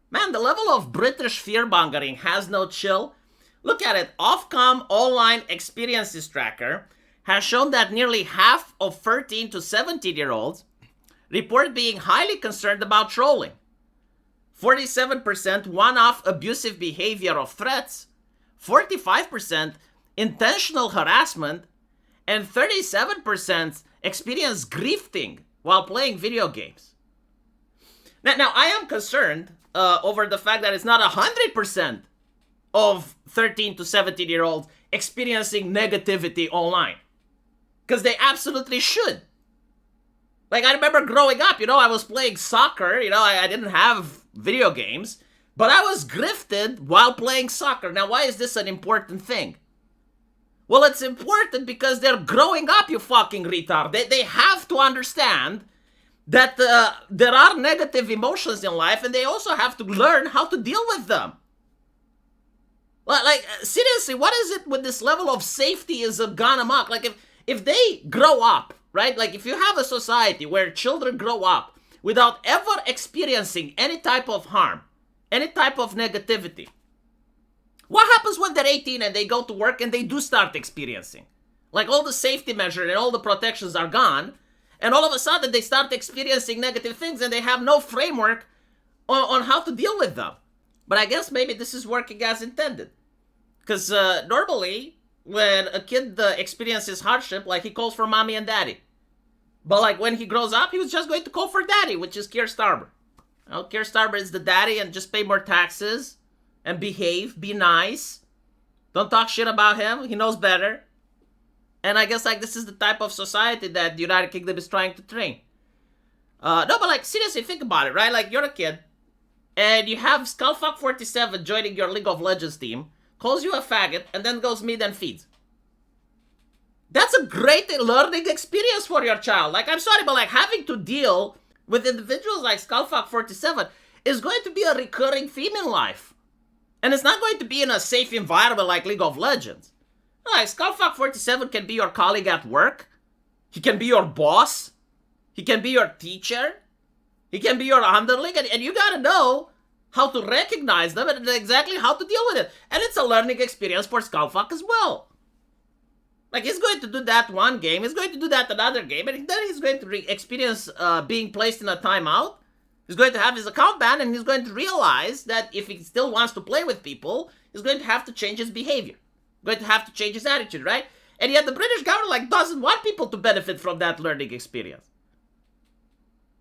Man, the level of British fear-mongering has no chill. Look at it. Ofcom Online Experiences Tracker has shown that nearly half of 13 to 17-year-olds report being highly concerned about trolling. 47% one-off abusive behavior of threats, 45% intentional harassment, and 37% experience grifting while playing video games. Now I am concerned over the fact that it's not 100% of 13 to 17-year-olds experiencing negativity online. Because they absolutely should. Like, I remember growing up, I was playing soccer, I didn't have video games, but I was grifted while playing soccer. Now, why is this an important thing? Well, it's important because they're growing up, you fucking retard. They have to understand that there are negative emotions in life, and they also have to learn how to deal with them. Like, seriously, what is it with this level of safetyism gone amok? Like, if they grow up, right? Like, if you have a society where children grow up without ever experiencing any type of harm, any type of negativity, what happens when they're 18 and they go to work and they do start experiencing? Like, all the safety measures and all the protections are gone, and all of a sudden they start experiencing negative things and they have no framework on how to deal with them. But I guess maybe this is working as intended. Because normally, when a kid experiences hardship, like, he calls for mommy and daddy. But, like, when he grows up, he was just going to call for daddy, which is Keir Starmer. Keir Starmer is the daddy, and just pay more taxes and behave, be nice. Don't talk shit about him. He knows better. And I guess, like, this is the type of society that the United Kingdom is trying to train. No, but, like, seriously, think about it, right? Like, you're a kid, and you have Skullfuck47 joining your League of Legends team, calls you a faggot, and then goes meet and feeds. That's a great learning experience for your child. Like, I'm sorry, but, like, having to deal with individuals like Skullfuck47 is going to be a recurring theme in life. And it's not going to be in a safe environment like League of Legends. Like, Skullfuck47 can be your colleague at work. He can be your boss. He can be your teacher. He can be your underling. And you gotta know how to recognize them and exactly how to deal with it. And it's a learning experience for Skullfuck as well. Like, he's going to do that one game, he's going to do that another game, and then he's going to experience being placed in a timeout. He's going to have his account banned, and he's going to realize that if he still wants to play with people, he's going to have to change his behavior. Going to have to change his attitude, right? And yet the British government, like, doesn't want people to benefit from that learning experience.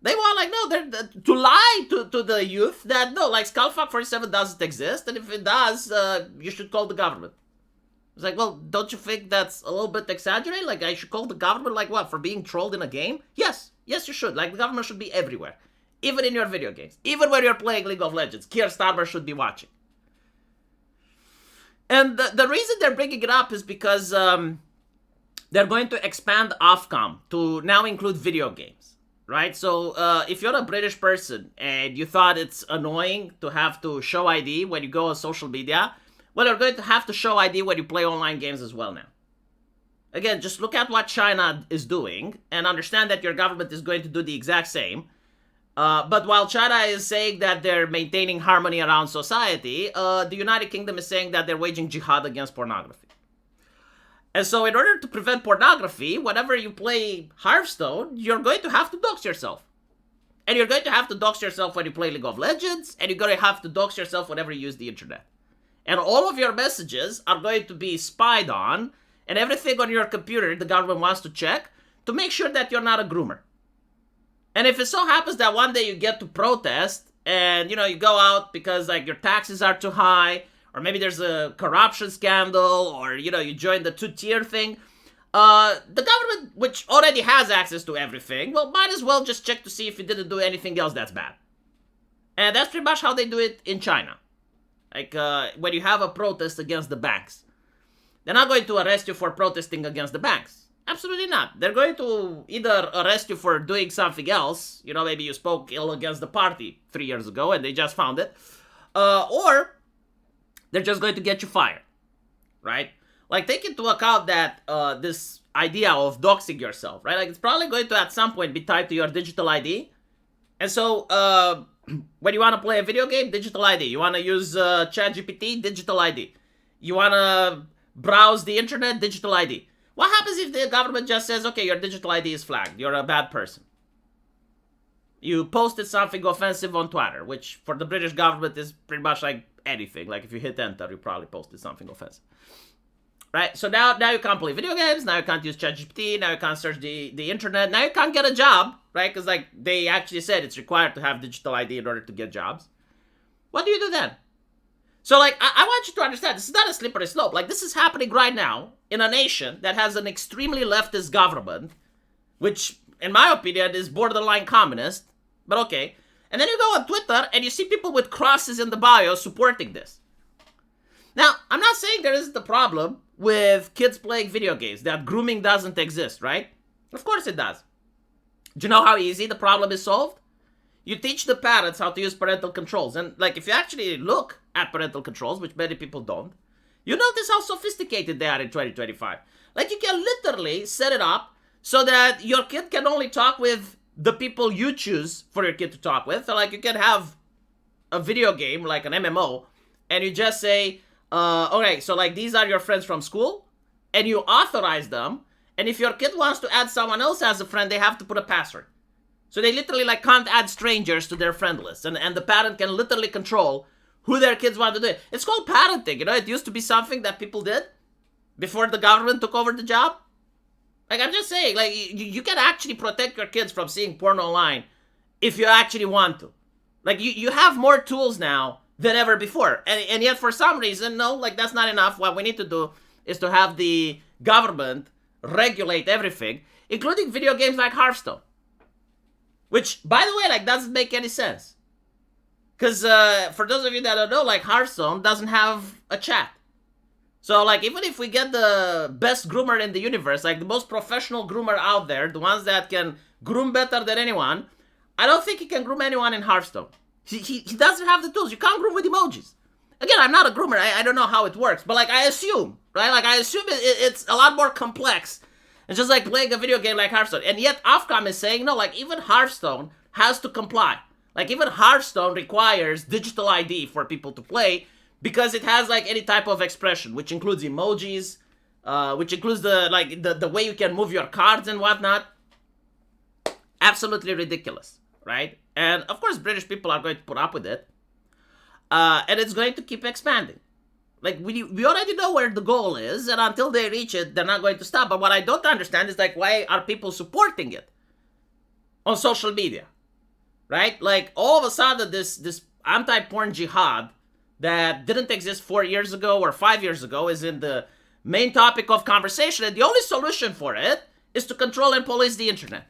They want, like, no, they're to lie to the youth that, no, like, Skullfuck47 doesn't exist, and if it does, you should call the government. It's like, well, don't you think that's a little bit exaggerated? Like, I should call the government, like, what, for being trolled in a game? Yes, you should. Like, the government should be everywhere. Even in your video games. Even when you're playing League of Legends. Keir Starmer should be watching. And the reason they're bringing it up is because they're going to expand Ofcom to now include video games, right? So if you're a British person and you thought it's annoying to have to show ID when you go on social media, well, you're going to have to show ID when you play online games as well now. Again, just look at what China is doing and understand that your government is going to do the exact same. But while China is saying that they're maintaining harmony around society, the United Kingdom is saying that they're waging jihad against pornography. And so in order to prevent pornography, whenever you play Hearthstone, you're going to have to dox yourself. And you're going to have to dox yourself when you play League of Legends, and you're going to have to dox yourself whenever you use the internet. And all of your messages are going to be spied on, and everything on your computer the government wants to check to make sure that you're not a groomer. And if it so happens that one day you get to protest, and, you go out because, like, your taxes are too high, or maybe there's a corruption scandal, or, you join the two-tier thing, the government, which already has access to everything, well, might as well just check to see if you didn't do anything else that's bad. And that's pretty much how they do it in China. Like, when you have a protest against the banks. They're not going to arrest you for protesting against the banks. Absolutely not. They're going to either arrest you for doing something else. Maybe you spoke ill against the party 3 years ago and they just found it. Or they're just going to get you fired. Right? Like, take into account that this idea of doxing yourself, right? Like, it's probably going to at some point be tied to your digital ID. And so, When you want to play a video game, digital ID. You want to use ChatGPT, digital ID. You want to browse the internet, digital ID. What happens if the government just says, okay, your digital ID is flagged, you're a bad person? You posted something offensive on Twitter, which for the British government is pretty much like anything. Like if you hit enter, you probably posted something offensive. Right? So now you can't play video games, now you can't use ChatGPT, now you can't search the internet, now you can't get a job, right? Because like they actually said it's required to have digital ID in order to get jobs. What do you do then? So like, I want you to understand, this is not a slippery slope. Like this is happening right now in a nation that has an extremely leftist government, which in my opinion is borderline communist, but okay. And then you go on Twitter and you see people with crosses in the bio supporting this. Now, I'm not saying there isn't a problem with kids playing video games, that grooming doesn't exist, right? Of course it does. Do you know how easy the problem is solved? You teach the parents how to use parental controls. And like if you actually look at parental controls, which many people don't, you notice how sophisticated they are in 2025. Like you can literally set it up so that your kid can only talk with the people you choose for your kid to talk with. So like you can have a video game, like an MMO, and you just say, okay, so like these are your friends from school, and you authorize them, and if your kid wants to add someone else as a friend, they have to put a password. So they literally like can't add strangers to their friend list, and the parent can literally control who their kids want to do. It's called parenting, you know, it used to be something that people did before the government took over the job. Like I'm just saying, like you can actually protect your kids from seeing porn online if you actually want to. Like you have more tools now than ever before. And yet for some reason, no, like that's not enough. What we need to do is to have the government regulate everything, including video games like Hearthstone. Which, by the way, like doesn't make any sense. Because for those of you that don't know, like Hearthstone doesn't have a chat. So like even if we get the best groomer in the universe, like the most professional groomer out there, the ones that can groom better than anyone, I don't think he can groom anyone in Hearthstone. He doesn't have the tools. You can't groom with emojis. Again, I'm not a groomer. I don't know how it works. But like I assume, right? Like I assume it's a lot more complex. It's just like playing a video game like Hearthstone. And yet Ofcom is saying, no, like even Hearthstone has to comply. Like even Hearthstone requires digital ID for people to play because it has like any type of expression, which includes emojis, which includes the way you can move your cards and whatnot. Absolutely ridiculous, right? And of course, British people are going to put up with it. And it's going to keep expanding. Like, we already know where the goal is, and until they reach it, they're not going to stop. But what I don't understand is, like, why are people supporting it on social media, right? Like, all of a sudden, this anti-porn jihad that didn't exist 4 years ago or 5 years ago is in the main topic of conversation, and the only solution for it is to control and police the internet.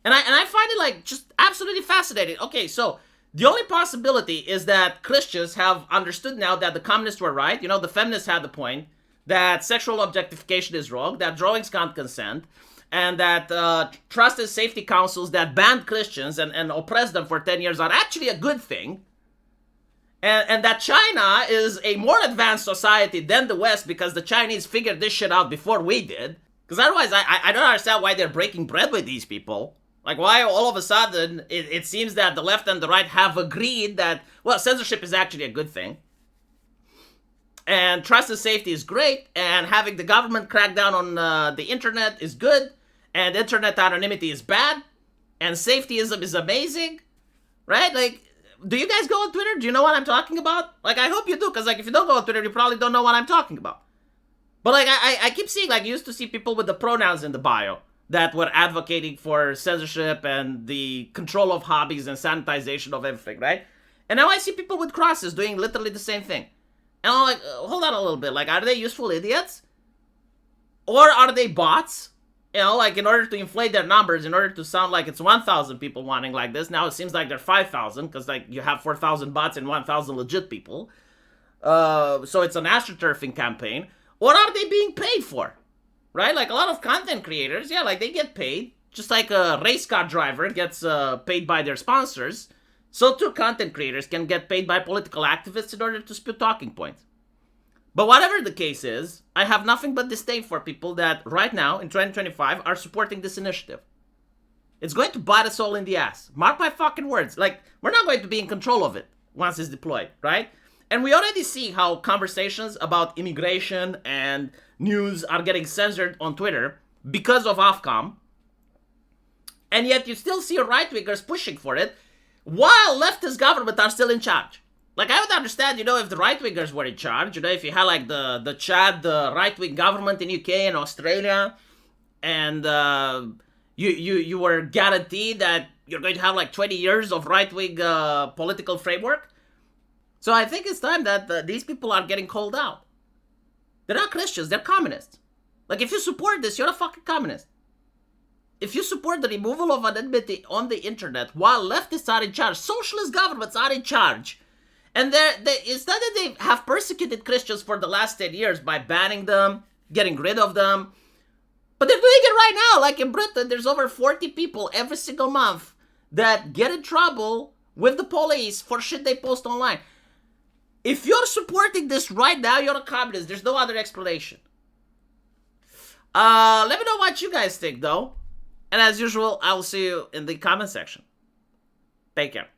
And I find it, like, just absolutely fascinating. Okay, so the only possibility is that Christians have understood now that the communists were right. You know, the feminists had the point that sexual objectification is wrong, that drawings can't consent, and that trust and safety councils that banned Christians and oppressed them for 10 years are actually a good thing. And that China is a more advanced society than the West because the Chinese figured this shit out before we did. Because otherwise, I don't understand why they're breaking bread with these people. Like, why all of a sudden it seems that the left and the right have agreed that, well, censorship is actually a good thing. And trust and safety is great. And having the government crack down on the internet is good. And internet anonymity is bad. And safetyism is amazing. Right? Like, do you guys go on Twitter? Do you know what I'm talking about? Like, I hope you do. Because, like, if you don't go on Twitter, you probably don't know what I'm talking about. But, like, I keep seeing, like, you used to see people with the pronouns in the bio that were advocating for censorship and the control of hobbies and sanitization of everything, right? And now I see people with crosses doing literally the same thing. And I'm like, hold on a little bit. Like, are they useful idiots? Or are they bots? You know, like, in order to inflate their numbers, in order to sound like it's 1,000 people wanting like this, now it seems like they're 5,000, because, like, you have 4,000 bots and 1,000 legit people. So it's an astroturfing campaign. Or are they being paid for? Right? Like a lot of content creators, yeah, like they get paid. Just like a race car driver gets paid by their sponsors. So too content creators can get paid by political activists in order to spew talking points. But whatever the case is, I have nothing but disdain for people that right now in 2025 are supporting this initiative. It's going to bite us all in the ass. Mark my fucking words. Like, we're not going to be in control of it once it's deployed, right? And we already see how conversations about immigration and news are getting censored on Twitter because of Ofcom. And yet you still see right-wingers pushing for it while leftist governments are still in charge. Like, I would understand, if the right-wingers were in charge, if you had, like, the Chad, the right-wing government in UK and Australia, and you were guaranteed that you're going to have, like, 20 years of right-wing political framework. So I think it's time that these people are getting called out. They're not Christians, they're communists. Like, if you support this, you're a fucking communist. If you support the removal of anonymity on the internet while leftists are in charge, socialist governments are in charge, and instead that they have persecuted Christians for the last 10 years by banning them, getting rid of them, but they're doing it right now. Like in Britain, there's over 40 people every single month that get in trouble with the police for shit they post online. If you're supporting this right now, you're a communist. There's no other explanation. Let me know what you guys think, though. And as usual, I will see you in the comment section. Take care.